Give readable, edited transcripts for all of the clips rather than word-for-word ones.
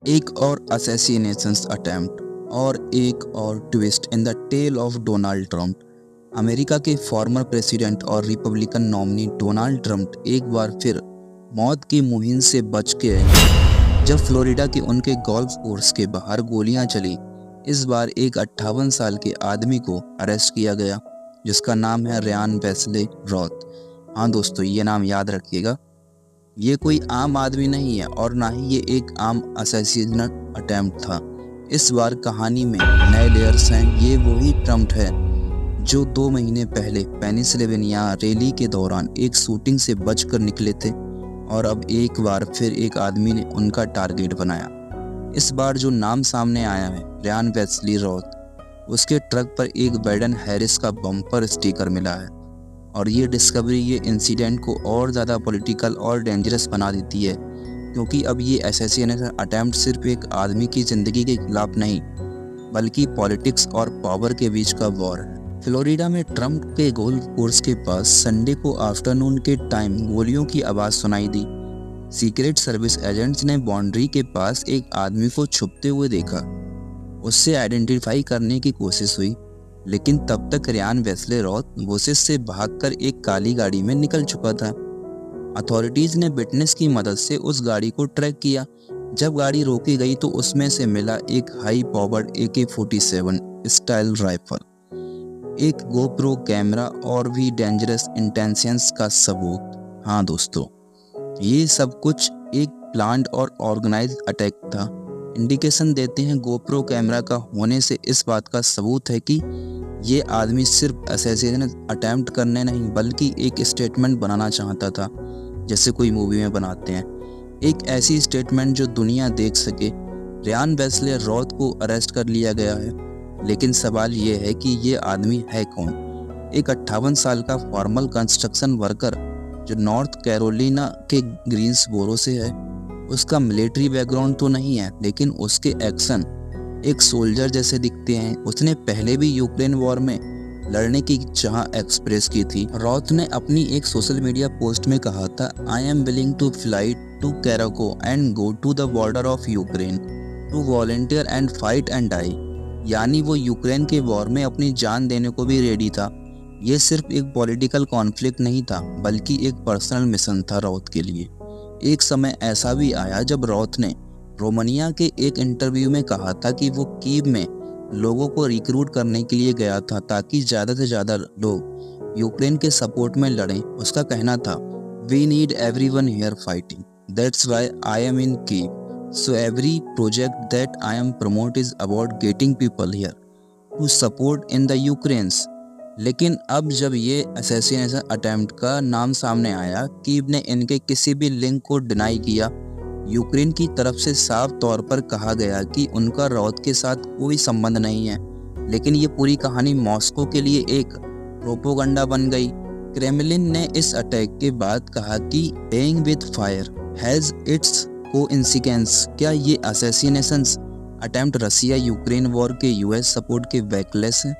एक और assassinations attempt और एक और twist in the tale of Donald Trump. America के फॉर्मर प्रेसिडेंट और रिपब्लिकन नॉमिनी डोनाल्ड ट्रंप एक बार फिर मौत की मुहिम से बच गए जब फ्लोरिडा के उनके गोल्फ कोर्स के बाहर गोलियां चली। इस बार एक 58 साल के आदमी को अरेस्ट किया गया जिसका नाम है रियान वेस्ले रॉथ। हाँ दोस्तों, ये नाम याद रखिएगा। ये कोई आम आदमी नहीं है और ना ही ये एक आम असैसिनेशन अटेम्प्ट था। इस बार कहानी में नए लेयर्स हैं। ये वही ट्रंप है जो 2 महीने पहले पेनिसिल्वेनिया रैली के दौरान एक शूटिंग से बचकर निकले थे और अब एक बार फिर एक आदमी ने उनका टारगेट बनाया। इस बार जो नाम सामने आया है रियान वेस्ले रॉथ। उसके ट्रक पर एक बाइडेन हैरिस का बम्पर स्टिकर मिला है और ये डिस्कवरी ये इंसिडेंट को और ज़्यादा पॉलिटिकल और डेंजरस बना देती है, क्योंकि अब ये असैसिनेशन अटेम्प्ट सिर्फ एक आदमी की ज़िंदगी के खिलाफ नहीं बल्कि पॉलिटिक्स और पावर के बीच का वॉर है। फ्लोरिडा में ट्रंप के गोल्फ कोर्स के पास संडे को आफ्टरनून के टाइम गोलियों की आवाज़ सुनाई दी। सीक्रेट सर्विस एजेंट्स ने बाउंड्री के पास एक आदमी को छुपते हुए देखा। उससे आइडेंटिफाई करने की कोशिश हुई, लेकिन तब तक रियान वेस्ले रॉथ वोसेस से भागकर एक काली गाड़ी में निकल चुका था। अथॉरिटीज ने विटनेस की मदद से उस गाड़ी को ट्रैक किया। जब गाड़ी रोकी गई तो उसमें से मिला एक high powered AK-47 style rifle, एक गोप्रो कैमरा और भी डेंजरस इंटेंशंस का सबूत। हाँ दोस्तों, ये सब कुछ एक प्लान्ड और ऑर्गेनाइज्ड अटैक था। इंडिकेशन देते हैं गोप्रो कैमरा का होने से इस बात का सबूत है कि ये आदमी सिर्फ असैसिनेशन अटेम्प्ट करने नहीं बल्कि एक स्टेटमेंट बनाना चाहता था, जैसे कोई मूवी में बनाते हैं। एक ऐसी स्टेटमेंट जो दुनिया देख सके। रियान वेस्ले रॉथ को अरेस्ट कर लिया गया है, लेकिन सवाल ये है कि ये आदमी है कौन। एक 58 साल का फॉर्मल कंस्ट्रक्शन वर्कर जो नॉर्थ कैरोलिना के ग्रीन्सबोरो से है। उसका मिलिट्री बैकग्राउंड तो नहीं है, लेकिन उसके एक्शन एक सोल्जर जैसे दिखते हैं। उसने पहले भी यूक्रेन वॉर में लड़ने की चाह एक्सप्रेस की थी। रॉथ ने अपनी एक सोशल मीडिया पोस्ट में कहा था, I am willing to fly to Krakow and go to the border of Ukraine to volunteer and fight and die. यानी वो यूक्रेन के वॉर में अपनी जान देने को भी रेडी था। ये सिर्फ एक पॉलिटिकल कॉन्फ्लिक्ट नहीं था बल्कि एक पर्सनल मिशन था रॉथ के लिए। एक समय ऐसा भी आया जब रॉथ ने रोमानिया के एक इंटरव्यू में कहा था कि वो कीव में लोगों को रिक्रूट करने के लिए गया था ताकि ज़्यादा से ज़्यादा लोग यूक्रेन के सपोर्ट में लड़ें। उसका कहना था, we need everyone here fighting, that's why I am in Kyiv, so every project that I am promote is about getting people here to support in the Ukraines. लेकिन अब जब ये असैसिनेशन अटेम्प्ट का नाम सामने आया, कीव ने इनके किसी भी लिंक को डिनाई किया। यूक्रेन की तरफ से साफ तौर पर कहा गया कि उनका रॉथ के साथ कोई संबंध नहीं है, लेकिन ये पूरी कहानी मॉस्को के लिए एक प्रोपोगंडा बन गई। क्रेमलिन ने इस अटैक के बाद कहा कि playing with fire has its coincidence. क्या ये assassination attempt Russia Ukraine war के US सपोर्ट के बैकलेस है?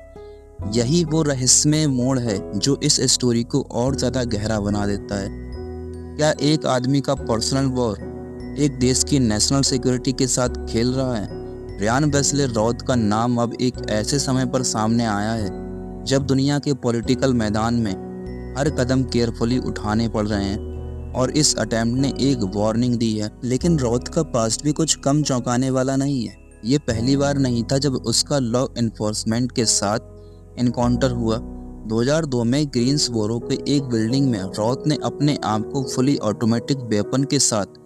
यही वो रहस्यमय मोड़ है जो इस स्टोरी को और ज़्यादा गहरा बना देता है। क्या एक आदमी का पर्सनल वॉर एक देश की नेशनल सिक्योरिटी के साथ खेल रहा है? रियान वेस्ले रॉथ का नाम अब एक ऐसे समय पर सामने आया है जब दुनिया के पॉलिटिकल मैदान में हर कदम केयरफुली उठाने पड़ रहे हैं और इस अटेम्प्ट ने एक वार्निंग दी है। लेकिन रॉथ का पास्ट भी कुछ कम चौंकाने वाला नहीं है। ये पहली बार नहीं था जब उसका लॉ इन्फोर्समेंट के साथ एनकाउंटर हुआ। 2002 में ग्रीन्सबोरो के एक बिल्डिंग में रॉथ ने अपने आप को फुली ऑटोमेटिक वेपन के साथ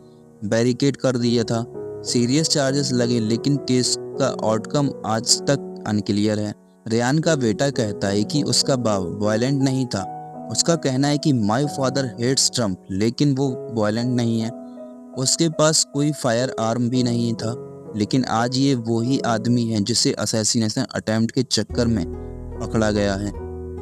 बैरिकेड कर दिया था। सीरियस चार्जेस लगे, लेकिन केस का आउटकम आज तक अनक्लियर है। रियान का बेटा कहता है कि उसका बाप वायलेंट नहीं था। उसका कहना है कि माय फादर हेट्स ट्रंप, लेकिन वो वायलेंट नहीं है। उसके पास कोई फायर आर्म भी नहीं था। लेकिन आज ये वही आदमी है जिसे असैसिनेशन अटेम्प्ट के चक्कर में पकड़ा गया है।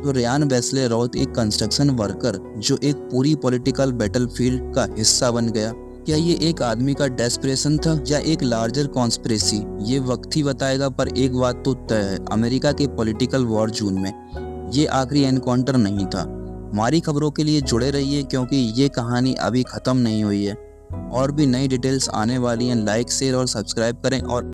तो रियान वेस्ले रॉथ एक कंस्ट्रक्शन वर्कर जो एक पूरी पॉलिटिकल बैटलफील्ड का हिस्सा बन गया। क्या ये एक आदमी का डेस्परेशन था या एक लार्जर कॉन्स्पिरेसी? ये वक्त ही बताएगा, पर एक बात तो तय है, अमेरिका के पॉलिटिकल वॉर जून में ये आखिरी एनकाउंटर नहीं था। हमारी खबरों के लिए जुड़े रहिए, क्योंकि ये कहानी अभी ख़त्म नहीं हुई है। और भी नई डिटेल्स आने वाली हैं। लाइक शेयर और सब्सक्राइब करें और